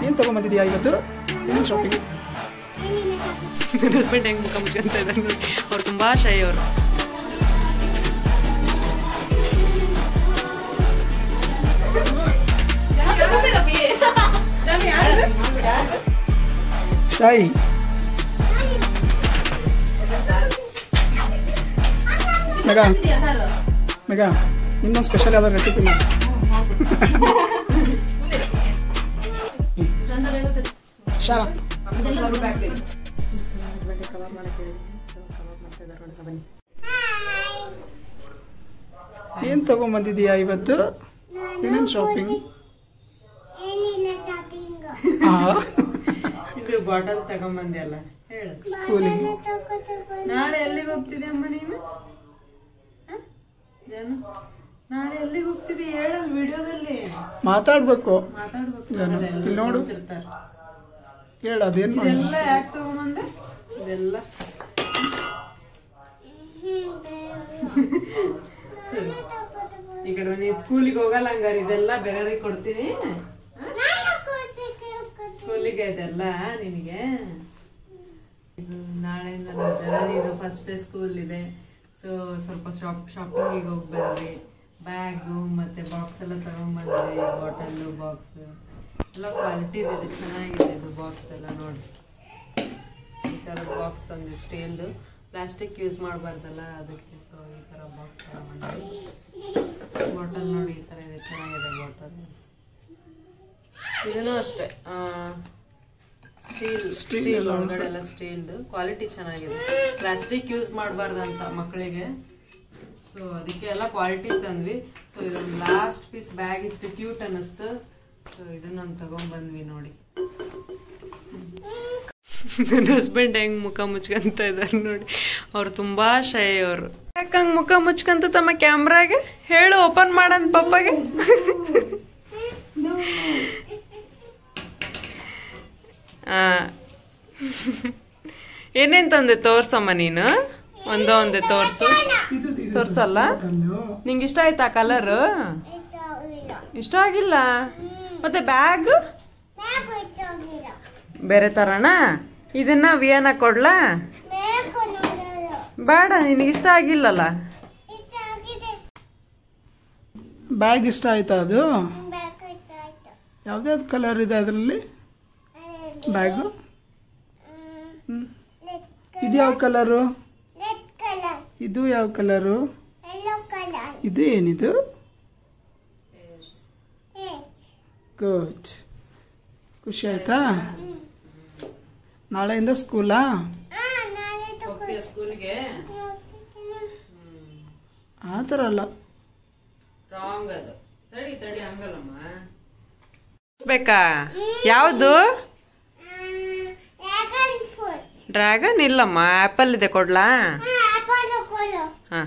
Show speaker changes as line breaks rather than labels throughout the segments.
ಏನು ತೊಗೊಂಬಂದಿದ್ಯಾ ಇವತ್ತು? ಏನೇನು ಶಾಪಿಂಗ್?
ನನ್ನ ಹಸ್ಬೆಂಡ್ ಹೆಂಗೆ ಮುಖ ಮುಚ್ಕೊಂತ ಇದ್ದಾರೆ ನೋಡಿ, ಅವ್ರು ತುಂಬ ಶೈ ಅವರು.
ಶೈ ಮೇಘ ಇನ್ನೊಂದು ಸ್ಪೆಷಲ್ ಯಾವ್ದಾರು ರೆಸಿಪಿ ಮಾಡಿ. ಏನು ತಗೊಂಬಂದಿದೀಯಾ ಇವತ್ತು? ಏನೇನು ಶಾಪಿಂಗ್?
ಇದು ಬಾಟಲ್ ತಗೊಂಬಂದೆ ಅಲ್ಲ, ಹೇಳು.
ಸ್ಕೂಲಿಗೆ
ನಾಳೆ ಎಲ್ಲಿಗೆ ಹೋಗ್ತಿದ್ದೆ ಅಮ್ಮ ನೀನು? ಜನ ನಾಳೆ ಎಲ್ಲಿಗೆ ಹೋಗ್ತಿದ್ದೆ ಹೇಳು, ವಿಡಿಯೋದಲ್ಲಿ
ಮಾತಾಡ್ಬೇಕು.
ಮಾತಾಡ್ಬೇಕು.
ಇಲ್ಲಿ ನೋಡು, ಹೇಳು ಅದೇನು ಮಾಡಿ.
ಇದೆಲ್ಲ ಯಾಕೆ ತಗೊಂಬಂದೆ? ಇದೆಲ್ಲ ಈ ಕಡೆ ನೀನು ಸ್ಕೂಲಿಗೆ ಹೋಗಲ್ಲ ಹಂಗಾರೆ, ಇದೆಲ್ಲ ಬೇರೆಯವ್ರಿಗೆ ಕೊಡ್ತೀನಿ. ಸ್ಕೂಲಿಗೆ ಇದೆಲ್ಲ ನಿನಗೆ. ನಾಳೆಯಿಂದ ನಮ್ಮ ಜನನಿದು ಫಸ್ಟ್ ಡೇ ಸ್ಕೂಲ್ ಇದೆ. ಸೊ ಸ್ವಲ್ಪ ಶಾಪಿಂಗಿಗೆ ಹೋಗಿ ಬರ್ರಿ. ಬ್ಯಾಗು ಮತ್ತು ಬಾಕ್ಸ್ ಎಲ್ಲ ತಗೊಂಡ್ಬಂದ್ರಿ. ಬಾಟಲ್ಲು ಬಾಕ್ಸ್ ಎಲ್ಲ ಕ್ವಾಲಿಟಿ ಇದೆ, ಚೆನ್ನಾಗಿದೆ ಇದು ಬಾಕ್ಸ್ ಎಲ್ಲ. ನೋಡಿ ಈ ಥರದ ಬಾಕ್ಸ್ ತಂದು, ಸ್ಟೀಲ್ದು. ಪ್ಲಾಸ್ಟಿಕ್ ಯೂಸ್ ಮಾಡಬಾರ್ದಲ್ಲ ಅದಕ್ಕೆ. ಸೊ ಈ ಥರ ಬಾಕ್ಸ್ ತಗೊಂಡ್ಬಂದ್ರಿ. ಬಾಟಲ್ ನೋಡಿ ಈ ಥರ ಇದೆ, ಚೆನ್ನಾಗಿದೆ ಬಾಟಲ್. ಇದೂ ಅಷ್ಟೇ ಸ್ಟೀಲ್ ಒಳಗಡೆ ಎಲ್ಲ ಸ್ಟೀಲ್ದು ಕ್ವಾಲಿಟಿ ಚೆನ್ನಾಗಿದೆ. ಪ್ಲಾಸ್ಟಿಕ್ ಯೂಸ್ ಮಾಡಬಾರ್ದಂತ ಮಕ್ಕಳಿಗೆ. ಸೊ ಅದಕ್ಕೆ ಎಲ್ಲ ಕ್ವಾಲಿಟಿ ತಂದ್ವಿ. ಸೊ ಇದೊಂದು ಲಾಸ್ಟ್ ಪೀಸ್ ಬ್ಯಾಗ್ ಇತ್ತು, ಕ್ಯೂಟ್ ಅನ್ನಿಸ್ತು. ಸೊ ಇದನ್ನ ಒಂದು ತಗೊಂಡ್ಬಂದ್ವಿ ನೋಡಿ. ನನ್ನ ಹಸ್ಬೆಂಡ್ ಹೆಂಗ್ ಮುಖ ಮುಚ್ಕೊಂತ ಇದ್ದಾರೆ ನೋಡಿ, ಅವ್ರು ತುಂಬಾ ಶೈ ಅವರು. ಯಾಕಂಗ್ ಮುಖ ಮುಚ್ಕೊಂತ ತಮ್ಮ ಕ್ಯಾಮ್ರಾಗೆ? ಹೇಳು, ಓಪನ್ ಮಾಡಂತ ಪಪ್ಪಗೆ. ಏನೇನ್ ತಂದೆ ತೋರ್ಸಮ್ಮ ನೀನು? ಒಂದೇ ತೋರ್ಸಲ್ಲ? ನಿಂಗೆ ಇಷ್ಟ ಆಯ್ತಾ ಕಲರ್? ಇಷ್ಟ ಆಗಿಲ್ಲ? ಮತ್ತೆ ಬ್ಯಾಗ್ ಬೇರೆ ತರನಾ? ಇದನ್ನ ವಿಯನ ಕೊಡ್ಲಾ? ಬೇಡ, ನಿನಗಿಷ್ಟ ಆಗಿಲ್ಲಲ್ಲ.
ಬ್ಯಾಗ್ ಇಷ್ಟ ಆಯ್ತಾ? ಅದು ಯಾವ್ದಾವ್ದು ಕಲರ್ ಇದೆ ಅದರಲ್ಲಿ ಬ್ಯಾಗು? ಇದು ಯಾವ ಕಲರು? ಇದು ಯಾವ ಕಲರು? ಇದು ಏನಿದು? ಗುಡ್. ಖುಷಿ ಆಯ್ತಾ? ನಾಳೆಯಿಂದ ಸ್ಕೂಲಾ?
ಸ್ಕೂಲ್ಗೆ
ಆ ಥರ ಅಲ್ಲ,
ರಾಂಗ್ ಅದು. ತಡಿ ಹಂಗಲ್ಲಮ್ಮ. ಬೇಕಾ? ಯಾವುದು? ಡ್ರ್ಯಾಗನ್ ಇಲ್ಲಮ್ಮ, ಆಪಲ್ ಇದೆ. ಕೊಡ್ಲಾ? ಹಾ.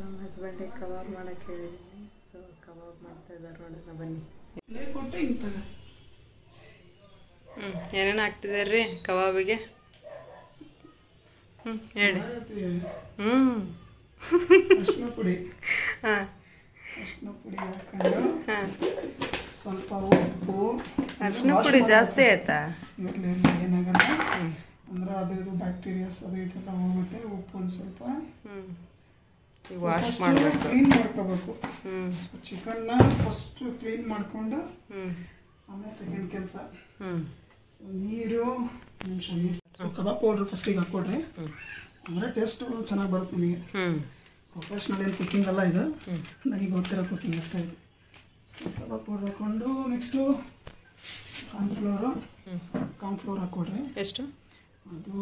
ನಮ್ಮ ಹಸ್ಬೆಂಡಿಗೆ ಕಬಾಬ್ ಮಾಡಕ್ಕೆ ಹೇಳಿದ್ದೀನಿ. ಸೊ ಕಬಾಬ್ ಮಾಡ್ತಾ ಇದ್ದಾರೆ, ನೋಡೋಣ ಬನ್ನಿ. ಏನೇನು ಹಾಕ್ತಿದಾರ್ರಿ ಕಬಾಬಿಗೆ? ಹೇಳಿ.
ಅರಿಶಿನ ಪುಡಿ,
ಹಾಂ,
ಅರಿಶಿನ ಪುಡಿ ಹಾಕೊಂಡು ಸ್ವಲ್ಪ ಉಪ್ಪು.
ಅರಿಶಿನ ಪುಡಿ ಜಾಸ್ತಿ ಆಯ್ತಾ?
ಇರಲಿ, ಏನಾಗಲ್ಲ. ಅಂದ್ರೆ ಅದು ಇದು ಬ್ಯಾಕ್ಟೀರಿಯಾಸ್ ಅದು ಇದೆಲ್ಲ ಹೋಗುತ್ತೆ. ಉಪ್ಪು ಒಂದು ಸ್ವಲ್ಪ.
ವಾಶ್ ಮಾಡಬೇಕು,
ಕ್ಲೀನ್ ಮಾಡ್ಕೋಬೇಕು. ಚಿಕನ್ನ ಫಸ್ಟ್ ಕ್ಲೀನ್ ಮಾಡ್ಕೊಂಡು ಆಮೇಲೆ ಸೆಕೆಂಡ್ ಕೆಲಸ. ನೀರು ನಿಮಿಷ, ನೀರು ಕಬಾಬ್ ಪೌಡ್ರ್ ಫಸ್ಟಿಗೆ ಹಾಕ್ಕೊಡ್ರಿ. ಅಂದರೆ ಟೇಸ್ಟು ಚೆನ್ನಾಗಿ ಬರುತ್ತೆ ನಿಮಗೆ. ಪ್ರೊಫೆಷ್ನಲ್ ಏನು ಕುಕ್ಕಿಂಗ್ ಅಲ್ಲ ಇದು, ನನಗೆ ಗೊತ್ತಿರೋ ಕುಕ್ಕಿಂಗ್ ಅಷ್ಟೇ ಇದು. ಕಬಾಬ್ ಪೌಡ್ರ್ ಹಾಕ್ಕೊಂಡು ನೆಕ್ಸ್ಟು ಕಾರ್ನ್ಫ್ಲೋರ್ ಹಾಕ್ಕೊಡ್ರಿ.
ಎಷ್ಟು?
ಅದು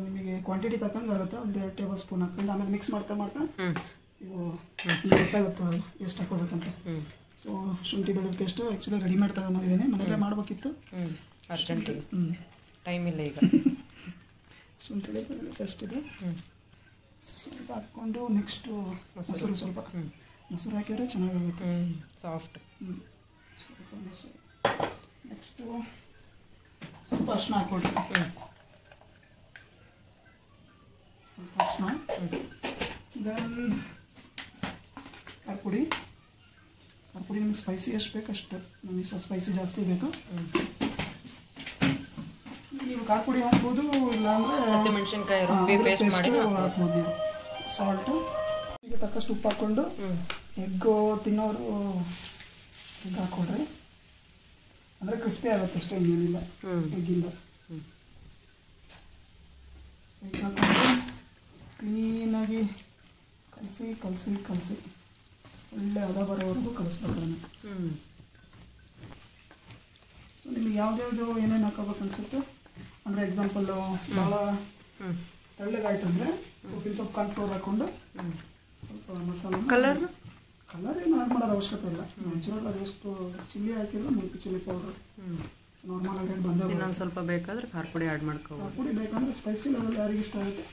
ನಿಮಗೆ ಕ್ವಾಂಟಿಟಿ ತಕ್ಕಂಗೆ ಆಗುತ್ತೆ. ಒಂದು 2 ಟೇಬಲ್ ಸ್ಪೂನ್ ಹಾಕೊಂಡು ಆಮೇಲೆ ಮಿಕ್ಸ್ ಮಾಡ್ತಾ ಇವು ಗೊತ್ತಾಗುತ್ತೆ ಅದು ಎಷ್ಟು ಹಾಕೋಬೇಕಂತ. ಸೊ ಶುಂಠಿ ಬೆಳ್ಳುಳ್ಳಿ ಪೇಸ್ಟು ಆ್ಯಕ್ಚುಲಿ ರೆಡಿಮೇಡ್ ತಗೊಂಬಂದಿದ್ದೀನಿ, ಮನೇಲೇ ಮಾಡಬೇಕಿತ್ತು.
ಅರ್ಜೆಂಟಿಗೆ ಟೈಮ್ ಇಲ್ಲ ಈಗ.
ಶುಂಠಿ ಬೆಳ್ಳುಳ್ಳಿ ಪೇಸ್ಟ್ ಇದೆ, ಸ್ವಲ್ಪ ಹಾಕ್ಕೊಂಡು ನೆಕ್ಸ್ಟು ಮೊಸರು, ಸ್ವಲ್ಪ ಮೊಸರು ಹಾಕಿದರೆ ಚೆನ್ನಾಗಾಗುತ್ತೆ,
ಸಾಫ್ಟ್.
ಸ್ವಲ್ಪ ಮೊಸರು. ನೆಕ್ಸ್ಟು ಸ್ವಲ್ಪ ಅರಿಶಿನ ಹಾಕ್ಕೊಡ್ರಿ. ಸ್ವಲ್ಪ ಅರಿಶಿನ, ದೆನ್ ಖಾರ ಪುಡಿ. ನಿಮ್ಗೆ ಸ್ಪೈಸಿ ಎಷ್ಟು ಬೇಕು ಅಷ್ಟು. ನಮಗೆ ಸ್ವಲ್ಪ ಸ್ಪೈಸಿ ಜಾಸ್ತಿ ಬೇಕು. ನೀವು ಖಾರ ಪುಡಿ ಹಾಕ್ಬೋದು, ಇಲ್ಲಾಂದರೆ
ಹಸಿಮೆಣಸಿನ್ಕಾಯಿ ರುಬ್ಬಿ ಪೇಸ್ಟ್ ಮಾಡಿ
ಹಾಕ್ಬೋದು ನೀವು. ಸಾಲ್ಟು ಈಗ ತಕ್ಕಷ್ಟು ಉಪ್ಪು ಹಾಕ್ಕೊಂಡು ಎಗ್ಗು ತಿನ್ನೋರು ಎಗ್ ಹಾಕ್ಕೊಡ್ರಿ, ಅಂದರೆ ಕ್ರಿಸ್ಪಿ ಆಗುತ್ತೆ ಅಷ್ಟೇ, ಇನ್ನೇನಿಲ್ಲ ಎಗ್ಗಿಂದ. ಎಗ್ ಹಾಕ್ಕೊಂಡು ಕ್ಲೀನಾಗಿ ಕಲಸಿ ಕಲಸಿ ಕಲಸಿ ಒಳ್ಳೆ ಹದ ಬರೋವರೆಗೂ ಕಲಿಸ್ಬೇಕು ಅದನ್ನು. ಸೊ ನಿಮಗೆ ಯಾವ್ದ್ಯಾವುದು ಏನೇನು ಹಾಕೋಬೇಕು ಅನಿಸುತ್ತೆ ಅಂದರೆ, ಎಕ್ಸಾಂಪಲ್ಲು ಭಾಳ ತೆಳ್ಳಗಾಯ್ತಂದರೆ ಸ್ವಲ್ಪ ಕಾರ್ನ್ಫ್ಲೋರ್ ಹಾಕ್ಕೊಂಡು ಸ್ವಲ್ಪ ಮಸಾಲ ಕಲರ್ ಏನು ಆ್ಯಡ್ ಮಾಡೋದು ಅವಶ್ಯಕತೆ ಇಲ್ಲ. ನ್ಯಾಚುರಲ್ ಅದೆಷ್ಟು ಚಿಲ್ಲಿ ಹಾಕಿದ್ರೆ ಮಿಲ್ಕ್ ಚಿಲ್ಲಿ ಪೌಡರ್ ನಾರ್ಮಲ್ ಆಗಿ ಬಂದೇ.
ಇನ್ನೊಂದು ಸ್ವಲ್ಪ ಬೇಕಾದ್ರೆ ಖಾರ ಪುಡಿ ಆ್ಯಡ್ ಮಾಡ್ಕೋಬೋದು.
ಖಾರ ಪುಡಿ ಬೇಕಂದ್ರೆ ಸ್ಪೈಸಿ ಲೆವೆಲ್ ಯಾರಿಗೆ ಇಷ್ಟ ಆಗುತ್ತೆ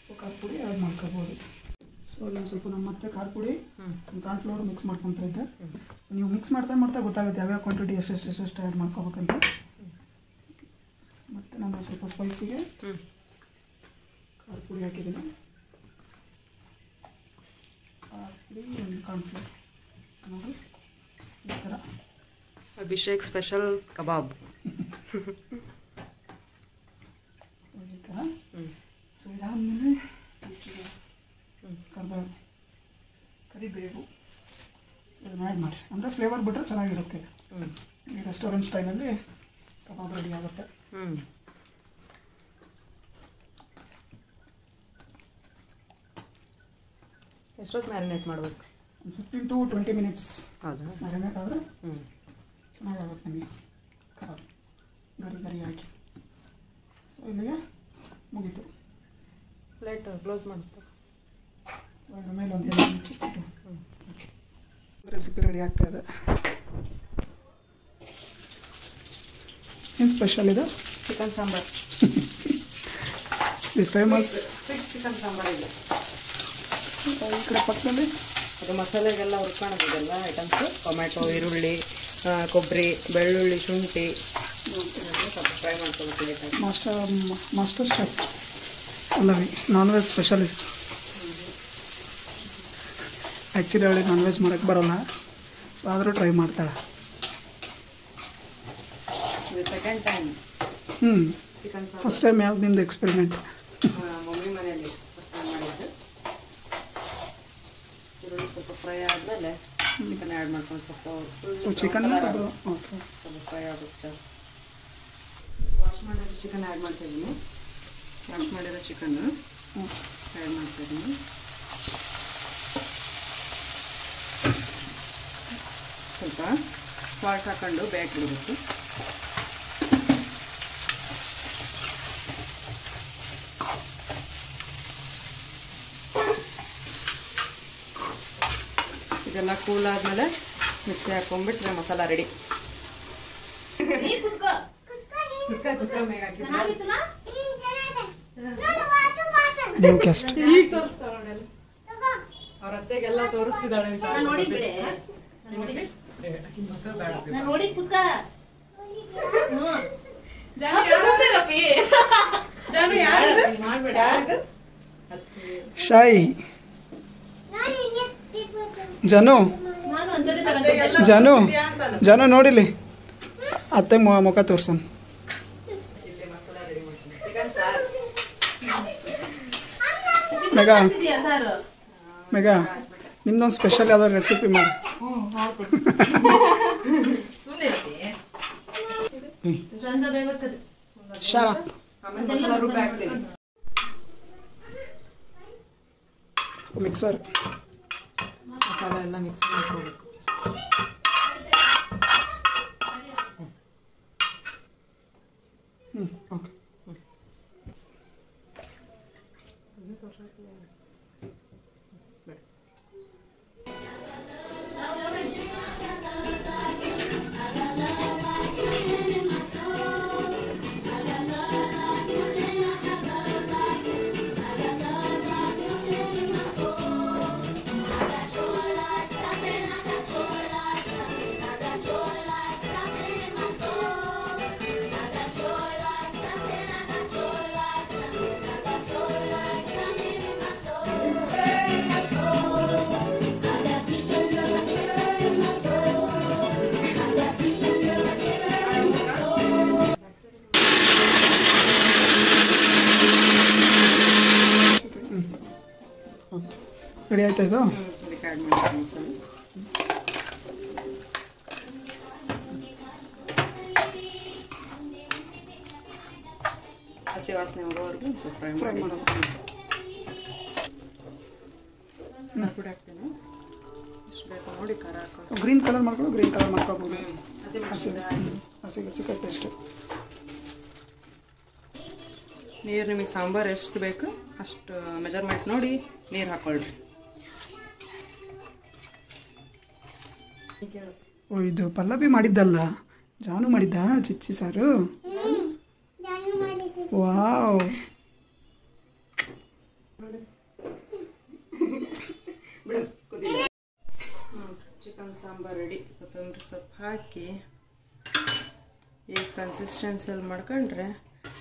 ಸೊ ಖಾರ ಪುಡಿ ಆ್ಯಡ್ ಮಾಡ್ಕೋಬೋದು. ಸೊ ಇಲ್ಲೊಂದು ಸ್ವಲ್ಪ ನಮ್ಮ ಮತ್ತೆ ಖಾರ ಪುಡಿ ಕಾರ್ನ್ಫ್ಲೋರ್ ಮಿಕ್ಸ್ ಮಾಡ್ಕೊತಾ ಇದ್ದೆ. ನೀವು ಮಿಕ್ಸ್ ಮಾಡ್ತಾ ಮಾಡ್ತಾ ಗೊತ್ತಾಗುತ್ತೆ ಯಾವ್ಯಾವ ಕ್ವಾಂಟಿಟಿ ಎಷ್ಟೆಷ್ಟು ಆ್ಯಡ್ ಮಾಡ್ಕೋಬೇಕಂತ. ಮತ್ತು ನಾನು ಸ್ವಲ್ಪ ಸ್ಪೈಸಿಗೆ ಖಾರ ಪುಡಿ ಹಾಕಿದ್ದೀನಿ, ಖಾರ ಪುಡಿ ಕಾರ್ನ್ಫ್ಲೋರ್ ನೋಡಿ ಈ ಥರ.
ಅಭಿಷೇಕ್ ಸ್ಪೆಷಲ್ ಕಬಾಬ್
ಈ ಥರ. ಸೊ ಇದಾದಮೇಲೆ ಕರಿಬೇವು ಸೊ ಇದನ್ನ ಆ್ಯಡ್ ಮಾಡಿ, ಅಂದರೆ ಫ್ಲೇವರ್ ಬಿಟ್ಟರೆ ಚೆನ್ನಾಗಿರುತ್ತೆ. ಈ ರೆಸ್ಟೋರೆಂಟ್ ಸ್ಟೈಲಲ್ಲಿ ಕಬಾಬ್ ರೆಡಿ ಆಗುತ್ತೆ.
ಎಷ್ಟೊತ್ತು ಮ್ಯಾರಿನೇಟ್ ಮಾಡಬೇಕು?
15 to 20 minutes.
ಹೌದಾ?
ಮ್ಯಾರಿನೇಟ್ ಆದರೆ ಚೆನ್ನಾಗಾಗುತ್ತೆ ನಿಮಗೆ ಕಬಾಬ್ ಗರಿ ಗರಿ ಹಾಕಿ. ಸೊ ಇಲ್ಲಿಗೆ ಮುಗೀತು.
ಪ್ಲೇಟ್ ಕ್ಲೋಸ್ ಮಾಡುತ್ತೆ.
ಸೊ ಅದ್ರ ಮೇಲೆ ಒಂದು ಎಣ್ಣೆ ಮುಚ್ಚಿಬಿಟ್ಟು ರೆಸಿಪಿ ರೆಡಿ ಆಗ್ತಾ ಇದೆ. ಏನು ಸ್ಪೆಷಲ್ ಇದು?
ಚಿಕನ್ ಸಾಂಬಾರ್.
ಇದು ಫೇಮಸ್
ಚಿಕನ್ ಸಾಂಬಾರ್ ಇದೆ.
ಈ ಕಡೆ ಪಕ್ಕದಲ್ಲಿ
ಅದು ಮಸಾಲೆಗೆಲ್ಲ ಹುರ್ಕೊಳ್ಳೋದಿದೆಲ್ಲ ಐಟಮ್ಸು, ಟೊಮ್ಯಾಟೊ, ಈರುಳ್ಳಿ, ಕೊಬ್ಬರಿ, ಬೆಳ್ಳುಳ್ಳಿ, ಶುಂಠಿ ಸ್ವಲ್ಪ ಫ್ರೈ ಮಾಡ್ಕೊಬೇಕು ಲೇಟಾಗಿ.
ಮಾಸ್ಟರ್ ಶೆಫ್ ಅಲ್ಲ ರೀ, ನಾನ್ ವೆಜ್ ಸ್ಪೆಷಲಿಸ್ಟ್. ಆ್ಯಕ್ಚುಲಿ ಅವಳಿಗೆ ನಾನ್ ವೆಜ್ ಮಾಡೋಕ್ಕೆ ಬರೋಲ್ಲ, ಸೊ ಆದರೂ ಟ್ರೈ ಮಾಡ್ತಾಳೆ.
ಇದು second time chicken sambar.
First time ಯಾವ್ದು ನಿಮ್ದು ಎಕ್ಸ್ಪೆರಿಮೆಂಟ್?
ಮಮ್ಮಿ ಮನೆಯಲ್ಲಿ ಫಸ್ಟ್ ಟೈಮ್ ಮಾಡಿದ್ದು. ಈರುಳ್ಳಿ ಸ್ವಲ್ಪ ಫ್ರೈ ಆದಮೇಲೆ ಚಿಕನ್ ಆ್ಯಡ್ ಮಾಡ್ಕೊಂಡು ಸ್ವಲ್ಪ
ಚಿಕನ್
ಸ್ವಲ್ಪ ಫ್ರೈ ಆಗುತ್ತೆ ಜಾಸ್ತಿ. ವಾಶ್ ಮಾಡಿರೋ ಚಿಕನ್ ಆ್ಯಡ್ ಮಾಡ್ತಾಯಿದ್ದೀನಿ. ವಾಶ್ ಮಾಡಿರೋ ಚಿಕನ್ನು ಆ್ಯಡ್ ಮಾಡ್ತಾಯಿದ್ದೀನಿ. ಸ್ವಲ್ಪ ಸಾಲ್ಟ್ ಹಾಕ್ಕೊಂಡು ಬೇಗ ಬಿಡಬೇಕು. ಇದೆಲ್ಲ ಕೂಲ್ ಆದಮೇಲೆ ಮಿಕ್ಸಿ ಹಾಕೊಂಡ್ಬಿಟ್ರೆ ಮಸಾಲ ರೆಡಿ.
ನೀವು ಗೆಸ್ಟ್
ಈಗ ತೋರಿಸ್ತಾಳೆ ಅವ್ರ ಅತ್ತೆಗೆಲ್ಲ ತೋರಿಸ್ತಿದ್ದಾಳೆ ಅಂತ
ಶಾಯಿ ಜನು ಜನು ಜನು ನೋಡಿಲಿ ಅತ್ತೆ ಮುಖ ತೋರ್ಸೋಣ. ಮೆಗಾ ಮೆಗಾ ನಿಮ್ದೊಂದು ಸ್ಪೆಷಲ್ ಯಾವ್ದಾದ್ರು ರೆಸಿಪಿ ಮಾಡಿ. ಮಿಕ್ಸರ್
ಮಸಾಲ ಎಲ್ಲ ಮಿಕ್ಸ್ ಮಾಡ್ಕೋಬೇಕು.
ಓಕೆ. ರೆಡಿ ಆಯ್ತಾ ಇದು?
ಇದಕ್ಕೆ ಆ್ಯಡ್ ಮಾಡ್ತೀನಿ ಮಸಾಲೆ. ಹಸಿ ವಾಸನೆ ಹೋಗೋವರೆಗೂ ಸ್ವಲ್ಪ ಫ್ರೈ ಮಾಡೋದು. ಪುಡಿ ಹಾಕ್ತೀನಿ, ಇಷ್ಟು ಬೇಕು ನೋಡಿ ಖಾರ ಹಾಕೊಂಡು.
ಗ್ರೀನ್ ಕಲರ್ ಮಾಡ್ಕೊಳ್ಳೋ, ಗ್ರೀನ್ ಕಲರ್ ಮಾಡ್ಕೋಬೋದು. ಹಸಿಕಾಯಿ ಪೇಸ್ಟು.
ನೀರು ನಿಮಗೆ ಸಾಂಬಾರು ಎಷ್ಟು ಬೇಕು ಅಷ್ಟು ಮೆಜರ್ಮೆಂಟ್ ನೋಡಿ ನೀರು ಹಾಕ್ಕೊಳ್ರಿ.
ಓ, ಇದು ಪಲ್ಲವಿ ಮಾಡಿದ್ದಲ್ಲ, ಜಾನು ಮಾಡಿದ್ದ ಚಿಚ್ಚಿ ಸಾರು. Wow,
chicken sambar ready. ಕೊತ್ತಂಬರಿ ಸೊಪ್ಪು ಹಾಕಿ ಈ ಕನ್ಸಿಸ್ಟೆನ್ಸಿಯಲ್ಲಿ ಮಾಡ್ಕೊಂಡ್ರೆ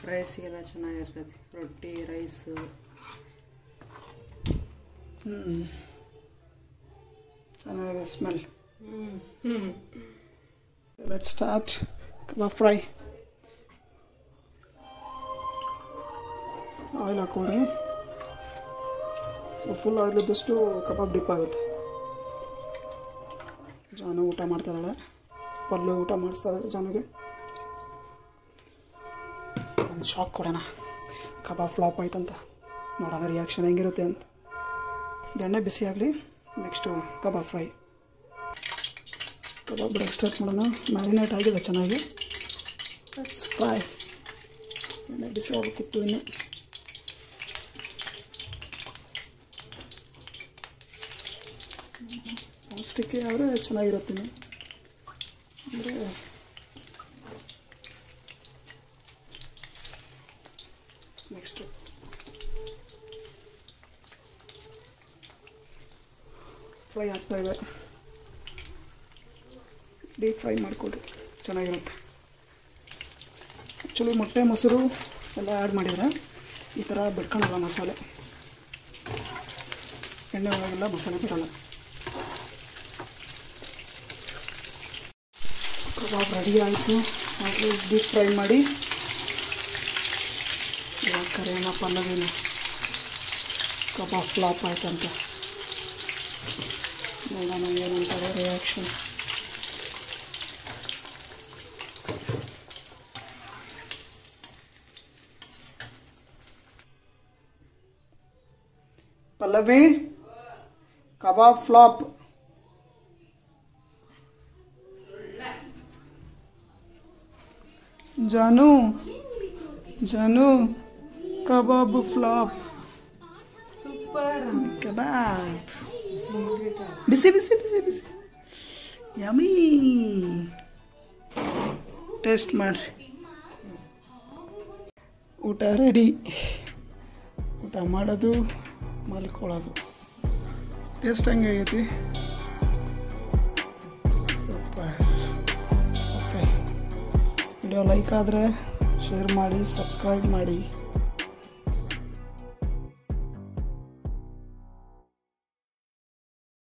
ರೈಸಿಗೆಲ್ಲ ಚೆನ್ನಾಗಿರ್ತದೆ. ರೊಟ್ಟಿ, ರೈಸು.
ಚೆನ್ನಾಗಿದೆ smell. Let's start kebab fry. Oil ಹಾಕ್ಕೊಡ್ರಿ. ಸೊ ಫುಲ್ ಆಯಿಲ್ ಇದ್ದಷ್ಟು ಕಬಾಬ್ ಡಿಪ್ ಆಗುತ್ತೆ. ಜಾನು ಊಟ ಮಾಡ್ತಾ ಇದ್ದಾಳೆ, ಪಲ್ಯ ಊಟ ಮಾಡಿಸ್ತಾ ಇದ್ದಾಳೆ ಜಾನುಗೆ. ಒಂದು ಶಾಕ್ ಕೊಡೋಣ, ಕಬಾಬ್ ಫ್ಲಾಪ್ ಆಯ್ತಂತ. ನೋಡೋಣ ರಿಯಾಕ್ಷನ್ ಹೆಂಗಿರುತ್ತೆ ಅಂತ. ಎಣ್ಣೆ ಬಿಸಿ ಆಗಲಿ. ನೆಕ್ಸ್ಟು ಕಬಾಬ್ ಫ್ರೈ. ಕಬಾಬ್ ಬಿಡೋಕ್ಕೆ ಸ್ಟಾರ್ಟ್ ಮಾಡೋಣ. ಮ್ಯಾರಿನೇಟ್ ಆಗಿದೆ ಚೆನ್ನಾಗಿ. Let's fry. ಎಣ್ಣೆ ಬಿಸಿ ಆಗಬೇಕಿತ್ತು ಇನ್ನು. ಸ್ಟಿಕ್ಕಿ ಆದರೆ ಚೆನ್ನಾಗಿರುತ್ತೆ. ಅಂದರೆ ನೆಕ್ಸ್ಟು ಫ್ರೈ ಆಗ್ತಾಯಿದೆ. ಡೀಪ್ ಫ್ರೈ ಮಾಡಿಕೊಡ್ರಿ, ಚೆನ್ನಾಗಿರುತ್ತೆ. ಆ್ಯಕ್ಚುಲಿ ಮೊಟ್ಟೆ ಮೊಸರು ಎಲ್ಲ ಆ್ಯಡ್ ಮಾಡಿದರೆ ಈ ಥರ ಬಿಡ್ಕೊಳಲ್ಲ ಮಸಾಲೆ. ಎಣ್ಣೆ ಒಳಗೆಲ್ಲ ಮಸಾಲೆ ಬಿಡಲ್ಲ. ಕಬಾಬ್ ರೆಡಿ ಆಯಿತು. ಆದರೆ ಡೀಪ್ ಫ್ರೈ ಮಾಡಿ ಕರೆಯೋಣ ಪಲ್ಲವಿನ. ಕಬಾಬ್ ಫ್ಲಾಪ್ ಆಯ್ತಂತ. ನೋಡೋಣ ಏನಂತಾರೆ ರಿಯಾಕ್ಷನ್. ಪಲ್ಲವಿ, ಕಬಾಬ್ flop. Janu, Janu, kebab flop.
Super
kebab ಬಿಸಿ ಬಿಸಿ ಬಿಸಿ ಬಿಸಿ. ಯಮೀ. ಟೇಸ್ಟ್ ಮಾಡಿರಿ. ಊಟ ರೆಡಿ. ಊಟ ಮಾಡೋದು, ಮಲ್ಕೊಳ್ಳೋದು. ಟೇಸ್ಟ್ ಹೆಂಗಾಗೈತಿ? ಸೂಪರ್. ಓಕೆ, ವಿಡಿಯೋ ಲೈಕ್ ಆದರೆ ಶೇರ್ ಮಾಡಿ, ಸಬ್ಸ್ಕ್ರೈಬ್ ಮಾಡಿ.